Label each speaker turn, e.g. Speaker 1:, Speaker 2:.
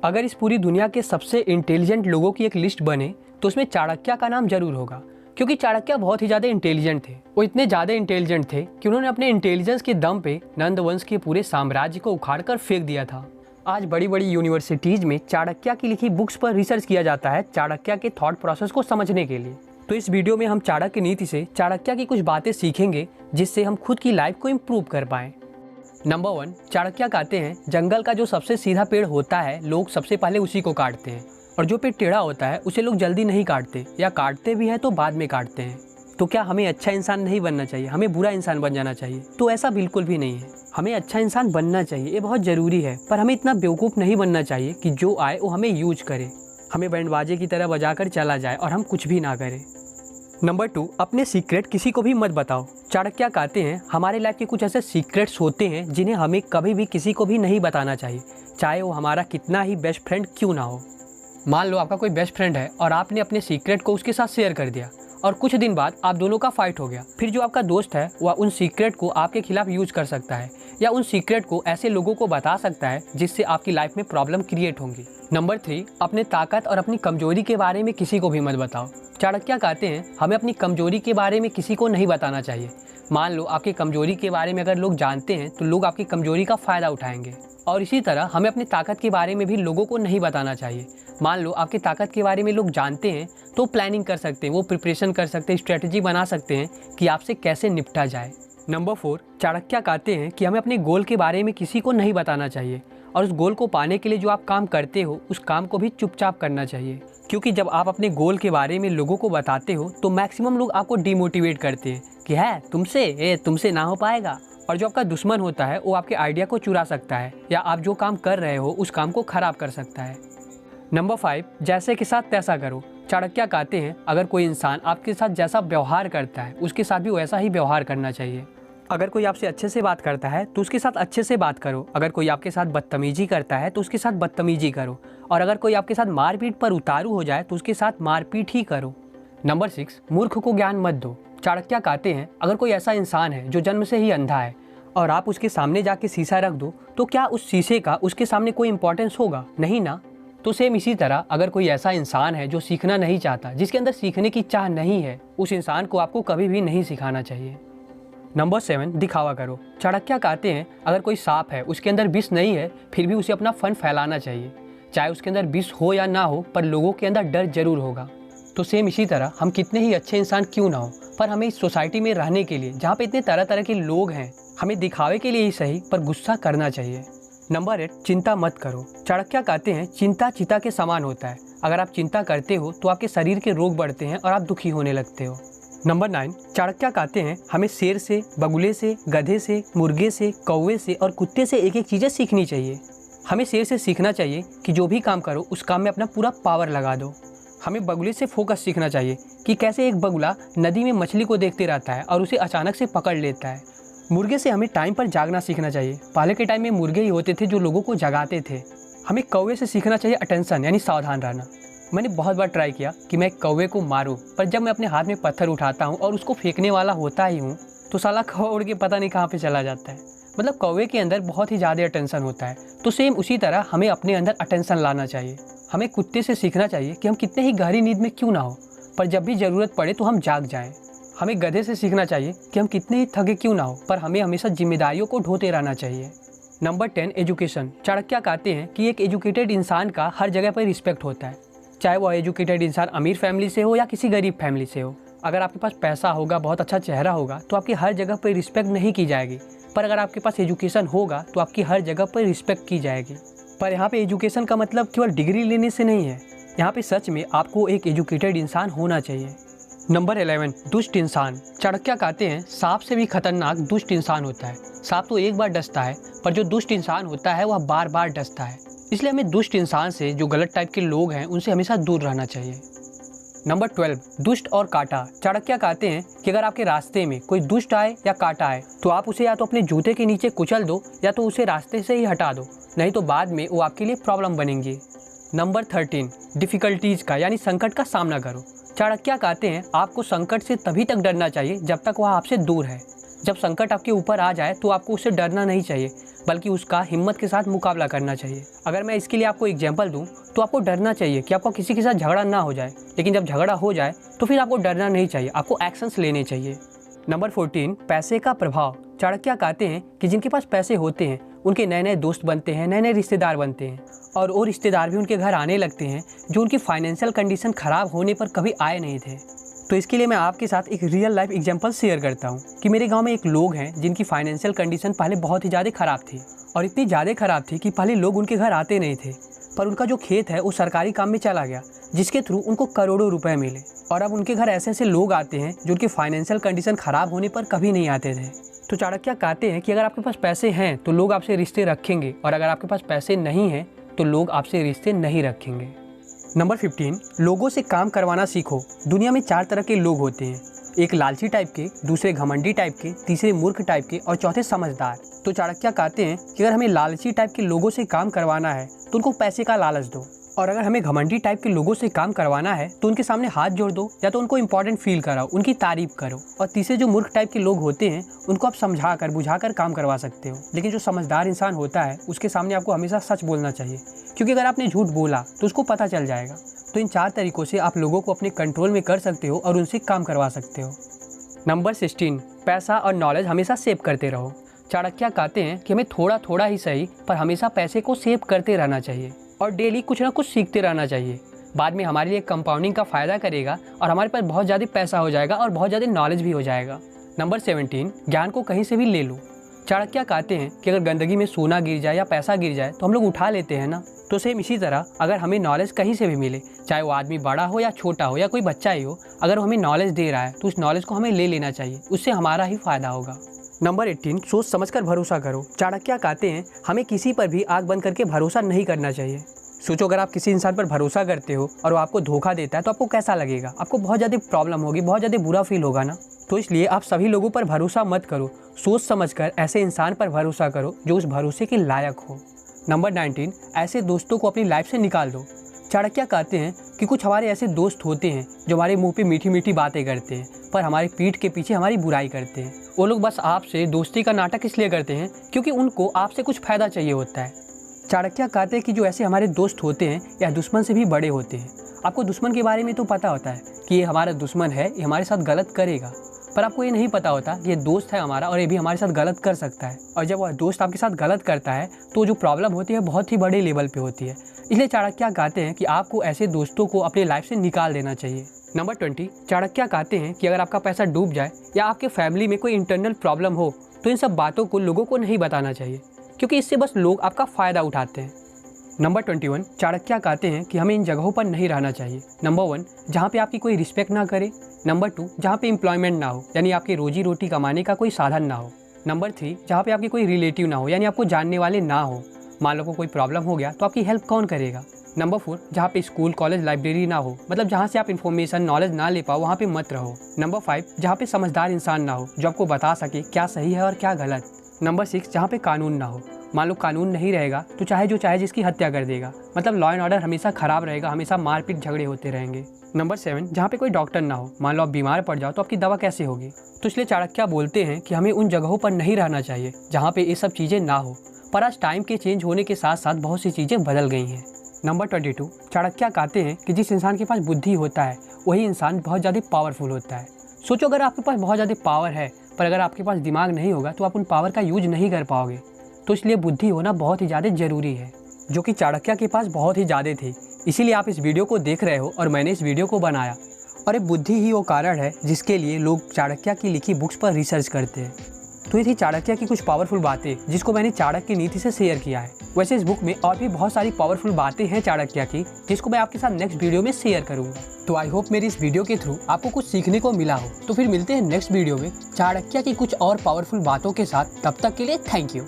Speaker 1: अगर इस पूरी दुनिया के सबसे इंटेलिजेंट लोगों की एक लिस्ट बने तो उसमें चाणक्य का नाम जरूर होगा, क्योंकि चाणक्य बहुत ही ज़्यादा इंटेलिजेंट थे। वो इतने ज़्यादा इंटेलिजेंट थे कि उन्होंने अपने इंटेलिजेंस के दम पे नंद वंश के पूरे साम्राज्य को उखाड़ कर फेंक दिया था। आज बड़ी बड़ी यूनिवर्सिटीज़ में चाणक्य की लिखी बुक्स पर रिसर्च किया जाता है चाणक्य के थॉट प्रोसेस को समझने के लिए। तो इस वीडियो में हम चाणक्य नीति से चाणक्य की कुछ बातें सीखेंगे जिससे हम खुद की लाइफ को इम्प्रूव कर पाएँ। नंबर 1, चाणक्य कहते हैं जंगल का जो सबसे सीधा पेड़ होता है लोग सबसे पहले उसी को काटते हैं, और जो पेड़ टेढ़ा होता है उसे लोग जल्दी नहीं काटते, या काटते भी हैं तो बाद में काटते हैं। तो क्या हमें अच्छा इंसान नहीं बनना चाहिए, हमें बुरा इंसान बन जाना चाहिए? तो ऐसा बिल्कुल भी नहीं है। हमें अच्छा इंसान बनना चाहिए, ये बहुत ज़रूरी है, पर हमें इतना बेवकूफ़ नहीं बनना चाहिए कि जो आए वो हमें यूज करे, हमें बैंड बाजे की तरह बजा कर चला जाए और हम कुछ भी ना करें। नंबर 2, अपने सीक्रेट किसी को भी मत बताओ। चाणक्य कहते हैं हमारे लाइफ के कुछ ऐसे सीक्रेट्स होते हैं जिन्हें हमें कभी भी किसी को भी नहीं बताना चाहिए, चाहे वो हमारा कितना ही बेस्ट फ्रेंड क्यों ना हो। मान लो आपका कोई बेस्ट फ्रेंड है और आपने अपने सीक्रेट को उसके साथ शेयर कर दिया, और कुछ दिन बाद आप दोनों का फाइट हो गया। फिर जो आपका दोस्त है वह उन सीक्रेट को आपके खिलाफ यूज कर सकता है, या उन सीक्रेट को ऐसे लोगों को बता सकता है जिससे आपकी लाइफ में प्रॉब्लम क्रिएट होंगी। नंबर 3, अपने ताकत और अपनी कमजोरी के बारे में किसी को भी मत बताओ। चाणक्य कहते हैं हमें अपनी कमजोरी के बारे में किसी को नहीं बताना चाहिए। मान लो आपकी कमजोरी के बारे में अगर लोग जानते हैं तो लोग आपकी कमजोरी का फ़ायदा उठाएंगे, और इसी तरह हमें अपनी ताकत के बारे में भी लोगों को नहीं बताना चाहिए। मान लो आपकी ताकत के बारे में लोग जानते हैं तो प्लानिंग कर सकते हैं, वो प्रिपरेशन कर सकते हैं, स्ट्रेटजी बना सकते हैं कि आपसे कैसे निपटा जाए। नंबर 4, चाणक्य कहते हैं कि हमें अपने गोल के बारे में किसी को नहीं बताना चाहिए, और उस गोल को पाने के लिए जो आप काम करते हो उस काम को भी चुपचाप करना चाहिए, क्योंकि जब आप अपने गोल के बारे में लोगों को बताते हो तो मैक्सिमम लोग आपको डिमोटिवेट करते हैं कि है तुमसे ना हो पाएगा, और जो आपका दुश्मन होता है वो आपके आइडिया को चुरा सकता है, या आप जो काम कर रहे हो उस काम को खराब कर सकता है। नंबर 5, जैसे के साथ तैसा करो। चाणक्य कहते हैं अगर कोई इंसान आपके साथ जैसा व्यवहार करता है उसके साथ भी वैसा ही व्यवहार करना चाहिए। अगर कोई आपसे अच्छे से बात करता है तो उसके साथ अच्छे से बात करो, अगर कोई आपके साथ बदतमीजी करता है तो उसके साथ बदतमीजी करो, और अगर कोई आपके साथ मारपीट पर उतारू हो जाए तो उसके साथ मारपीट ही करो। नंबर 6, मूर्ख को ज्ञान मत दो। चाणक्य कहते हैं अगर कोई ऐसा इंसान है जो जन्म से ही अंधा है और आप उसके सामने जाके शीशा रख दो तो क्या उस शीशे का उसके सामने कोई इंपॉर्टेंस होगा? नहीं ना। तो सेम इसी तरह अगर कोई ऐसा इंसान है जो सीखना नहीं चाहता, जिसके अंदर सीखने की चाह नहीं है, उस इंसान को आपको कभी भी नहीं सिखाना चाहिए। नंबर 7, दिखावा करो। चाणक्य कहते हैं अगर कोई सांप है उसके अंदर विष नहीं है फिर भी उसे अपना फन फैलाना चाहिए, चाहे उसके अंदर विष हो या ना हो, पर लोगों के अंदर डर जरूर होगा। तो सेम इसी तरह हम कितने ही अच्छे इंसान क्यों ना हो, पर हमें इस सोसाइटी में रहने के लिए जहाँ पे इतने तरह तरह के लोग हैं, हमें दिखावे के लिए ही सही पर गुस्सा करना चाहिए। नंबर 8, चिंता मत करो। चाणक्य कहते हैं चिंता चिता के समान होता है, अगर आप चिंता करते हो तो आपके शरीर के रोग बढ़ते हैं और आप दुखी होने लगते हो। नंबर 9, चाणक्य कहते हैं हमें शेर से, बगुले से, गधे से, मुर्गे से, कौवे से और कुत्ते से एक एक चीज़ें सीखनी चाहिए। हमें शेर से सीखना चाहिए कि जो भी काम करो उस काम में अपना पूरा पावर लगा दो। हमें बगुले से फोकस सीखना चाहिए कि कैसे एक बगुला नदी में मछली को देखते रहता है और उसे अचानक से पकड़ लेता है। मुर्गे से हमें टाइम पर जागना सीखना चाहिए। पहले के टाइम में मुर्गे ही होते थे जो लोगों को जगाते थे। हमें कौवे से सीखना चाहिए अटेंशन, यानी सावधान रहना। मैंने बहुत बार ट्राई किया कि मैं कौवे को मारूं, पर जब मैं अपने हाथ में पत्थर उठाता हूं और उसको फेंकने वाला होता ही हूं तो साला कौवा उड़ के पता नहीं कहां पे चला जाता है। मतलब कौवे के अंदर बहुत ही ज़्यादा अटेंशन होता है। तो सेम उसी तरह हमें अपने अंदर अटेंशन लाना चाहिए। हमें कुत्ते से सीखना चाहिए कि हम कितने ही गहरी नींद में क्यों ना हो, पर जब भी ज़रूरत पड़े तो हम जाग जाएँ। हमें गधे से सीखना चाहिए कि हम कितने ही थके क्यों ना हो, पर हमें हमेशा जिम्मेदारियों को ढोते रहना चाहिए। Number 10, education. चाणक्य कहते हैं कि एक एजुकेटेड इंसान का हर जगह पर रिस्पेक्ट होता है, चाहे वो एजुकेटेड इंसान अमीर फैमिली से हो या किसी गरीब फैमिली से हो। अगर आपके पास पैसा होगा, बहुत अच्छा चेहरा होगा, तो आपकी हर जगह पर रिस्पेक्ट नहीं की जाएगी, पर अगर आपके पास एजुकेशन होगा तो आपकी हर जगह पर रिस्पेक्ट की जाएगी। पर यहाँ पे एजुकेशन का मतलब केवल डिग्री लेने से नहीं है, यहाँ पे सच में आपको एक एजुकेटेड इंसान होना चाहिए। नंबर 11, दुष्ट इंसान। चाणक्य कहते हैं सांप से भी खतरनाक दुष्ट इंसान होता है। सांप तो एक बार डसता है, पर जो दुष्ट इंसान होता है वह बार बार डसता है। इसलिए हमें दुष्ट इंसान से, जो गलत टाइप के लोग हैं, उनसे हमेशा दूर रहना चाहिए। नंबर 12, दुष्ट और कांटा। चाणक्य कहते हैं कि अगर आपके रास्ते में कोई दुष्ट आए या कांटा आए तो आप उसे या तो अपने जूते के नीचे कुचल दो या तो उसे रास्ते से ही हटा दो, नहीं तो बाद में वो आपके लिए प्रॉब्लम बनेंगी। नंबर 13, डिफ़िकल्टीज़ का यानी संकट का सामना करो। चाणक्य कहते हैं आपको संकट से तभी तक डरना चाहिए जब तक वह आपसे दूर है। जब संकट आपके ऊपर आ जाए तो आपको उससे डरना नहीं चाहिए, बल्कि उसका हिम्मत के साथ मुकाबला करना चाहिए। अगर मैं इसके लिए आपको एग्जाम्पल दूँ तो आपको डरना चाहिए कि आपको किसी के साथ झगड़ा ना हो जाए, लेकिन जब झगड़ा हो जाए तो फिर आपको डरना नहीं चाहिए, आपको एक्शंस लेने चाहिए। नंबर 14, पैसे का प्रभाव। चाणक्य कहते हैं कि जिनके पास पैसे होते हैं उनके नए नए दोस्त बनते हैं, नए नए रिश्तेदार बनते हैं, और वो रिश्तेदार भी उनके घर आने लगते हैं जो उनकी फाइनेंशियल कंडीशन ख़राब होने पर कभी आए नहीं थे। तो इसके लिए मैं आपके साथ एक रियल लाइफ एग्जांपल शेयर करता हूँ कि मेरे गांव में एक लोग हैं जिनकी फाइनेंशियल कंडीशन पहले बहुत ही ज़्यादा ख़राब थी, और इतनी ज़्यादा ख़राब थी कि पहले लोग उनके घर आते नहीं थे, पर उनका जो खेत है वो सरकारी काम में चला गया, जिसके थ्रू उनको करोड़ों रुपए मिले। और अब उनके घर ऐसे ऐसे लोग आते हैं जो उनकी फाइनेंशियल कंडीशन ख़राब होने पर कभी नहीं आते थे। तो चाणक्य कहते हैं कि अगर आपके पास पैसे हैं तो लोग आपसे रिश्ते रखेंगे, और अगर आपके पास पैसे नहीं हैं तो लोग आपसे रिश्ते नहीं रखेंगे। नंबर 15, लोगों से काम करवाना सीखो। दुनिया में 4 तरह के लोग होते हैं, एक लालची टाइप के, दूसरे घमंडी टाइप के, तीसरे मूर्ख टाइप के और चौथे समझदार। तो चाणक्य कहते हैं कि अगर हमें लालची टाइप के लोगों से काम करवाना है तो उनको पैसे का लालच दो, और अगर हमें घमंडी टाइप के लोगों से काम करवाना है तो उनके सामने हाथ जोड़ दो, या तो उनको इंपॉर्टेंट फील कराओ, उनकी तारीफ करो। और तीसरे जो मूर्ख टाइप के लोग होते हैं उनको आप समझा कर बुझा कर काम करवा सकते हो, लेकिन जो समझदार इंसान होता है उसके सामने आपको हमेशा सच बोलना चाहिए, क्योंकि अगर आपने झूठ बोला तो उसको पता चल जाएगा। तो इन 4 तरीकों से आप लोगों को अपने कंट्रोल में कर सकते हो और उनसे काम करवा सकते हो। नंबर 16, पैसा और नॉलेज हमेशा सेव करते रहो। चाणक्य कहते हैं कि हमें थोड़ा थोड़ा ही सही पर हमेशा पैसे को सेव करते रहना चाहिए और डेली कुछ ना कुछ सीखते रहना चाहिए। बाद में हमारे लिए कंपाउंडिंग का फ़ायदा करेगा और हमारे पास बहुत ज़्यादा पैसा हो जाएगा और बहुत ज़्यादा नॉलेज भी हो जाएगा। नंबर 17, ज्ञान को कहीं से भी ले लो। चाणक्य कहते हैं कि अगर गंदगी में सोना गिर जाए या पैसा गिर जाए तो हम लोग उठा लेते हैं ना, तो सेम इसी तरह अगर हमें नॉलेज कहीं से भी मिले, चाहे वो आदमी बड़ा हो या छोटा हो या कोई बच्चा ही हो, अगर वो हमें नॉलेज दे रहा है तो उस नॉलेज को हमें ले लेना चाहिए, उससे हमारा ही फ़ायदा होगा। नंबर 18, सोच समझकर भरोसा करो। चाणक्य कहते हैं हमें किसी पर भी आँख बंद करके भरोसा नहीं करना चाहिए। सोचो, अगर आप किसी इंसान पर भरोसा करते हो और वो आपको धोखा देता है तो आपको कैसा लगेगा? आपको बहुत ज़्यादा प्रॉब्लम होगी, बहुत ज़्यादा बुरा फील होगा ना। तो इसलिए आप सभी लोगों पर भरोसा मत करो, सोच समझकर ऐसे इंसान पर भरोसा करो जो उस भरोसे के लायक हो। नंबर 19, ऐसे दोस्तों को अपनी लाइफ से निकाल दो। चाणक्य कहते हैं कि कुछ हमारे ऐसे दोस्त होते हैं जो हमारे मुंह पे मीठी मीठी बातें करते हैं पर हमारी पीठ के पीछे हमारी बुराई करते हैं। वो लोग बस आपसे दोस्ती का नाटक इसलिए करते हैं क्योंकि उनको आपसे कुछ फ़ायदा चाहिए होता है। चाणक्य कहते हैं कि जो ऐसे हमारे दोस्त होते हैं या दुश्मन से भी बड़े होते हैं। आपको दुश्मन के बारे में तो पता होता है कि ये हमारा दुश्मन है, ये हमारे साथ गलत करेगा, पर आपको ये नहीं पता होता कि ये दोस्त है हमारा और ये भी हमारे साथ गलत कर सकता है। और जब वह दोस्त आपके साथ गलत करता है तो जो प्रॉब्लम होती है बहुत ही बड़े लेवल पे होती है। इसलिए चाणक्य कहते हैं कि आपको ऐसे दोस्तों को अपनी लाइफ से निकाल देना चाहिए। नंबर 20, चाणक्य कहते हैं कि अगर आपका पैसा डूब जाए या आपके फैमिली में कोई इंटरनल प्रॉब्लम हो तो इन सब बातों को लोगों को नहीं बताना चाहिए, क्योंकि इससे बस लोग आपका फ़ायदा उठाते हैं। नंबर 21, चाणक्य कहते हैं कि हमें इन जगहों पर नहीं रहना चाहिए। नंबर 1, जहाँ पे आपकी कोई रिस्पेक्ट ना करे। नंबर 2, जहाँ पे एम्प्लॉयमेंट ना हो, यानी आपकी रोजी रोटी कमाने का कोई साधन ना हो। नंबर 3, जहाँ पे आपके कोई रिलेटिव ना हो, यानी आपको जानने वाले ना हो। मान लो को कोई प्रॉब्लम हो गया तो आपकी हेल्प कौन करेगा। नंबर 4, जहाँ पे स्कूल कॉलेज लाइब्रेरी ना हो, मतलब जहाँ से आप इन्फॉर्मेशन नॉलेज ना ले पाओ, वहाँ पे मत रहो। नंबर 5, जहाँ पे समझदार इंसान ना हो जो आपको बता सके क्या सही है और क्या गलत। नंबर 6, जहाँ पे कानून ना हो। मान लो कानून नहीं रहेगा तो चाहे जो चाहे जिसकी हत्या कर देगा, मतलब लॉ एंड ऑर्डर हमेशा ख़राब रहेगा, हमेशा मारपीट झगड़े होते रहेंगे। नंबर 7, जहाँ पे कोई डॉक्टर ना हो। मान लो आप बीमार पड़ जाओ तो आपकी दवा कैसे होगी। तो इसलिए चाणक्य बोलते हैं कि हमें उन जगहों पर नहीं रहना चाहिए जहाँ पे ये सब चीज़ें ना हो। पर आज टाइम के चेंज होने के साथ साथ बहुत सी चीज़ें बदल गई हैं। नंबर 22, चाणक्य कहते हैं कि जिस इंसान के पास बुद्धि होता है वही इंसान बहुत ज़्यादा पावरफुल होता है। सोचो, अगर आपके पास बहुत ज़्यादा पावर है पर अगर आपके पास दिमाग नहीं होगा तो आप उन पावर का यूज नहीं कर पाओगे। तो इसलिए बुद्धि होना बहुत ही ज़्यादा ज़रूरी है, जो कि चाणक्य के पास बहुत ही ज़्यादा थी। इसीलिए आप इस वीडियो को देख रहे हो और मैंने इस वीडियो को बनाया। और ये बुद्धि ही वो कारण है जिसके लिए लोग चाणक्य की लिखी बुक्स पर रिसर्च करते हैं। तो ये थी चाणक्य की कुछ पावरफुल बातें जिसको मैंने चाणक्य नीति से शेयर किया है। वैसे इस बुक में और भी बहुत सारी पावरफुल बातें हैं चाणक्य की, जिसको मैं आपके साथ नेक्स्ट वीडियो में शेयर करूँगा। तो आई होप मेरी इस वीडियो के थ्रू आपको कुछ सीखने को मिला हो। तो फिर मिलते हैं नेक्स्ट वीडियो में चाणक्य की कुछ और पावरफुल बातों के साथ। तब तक के लिए थैंक यू।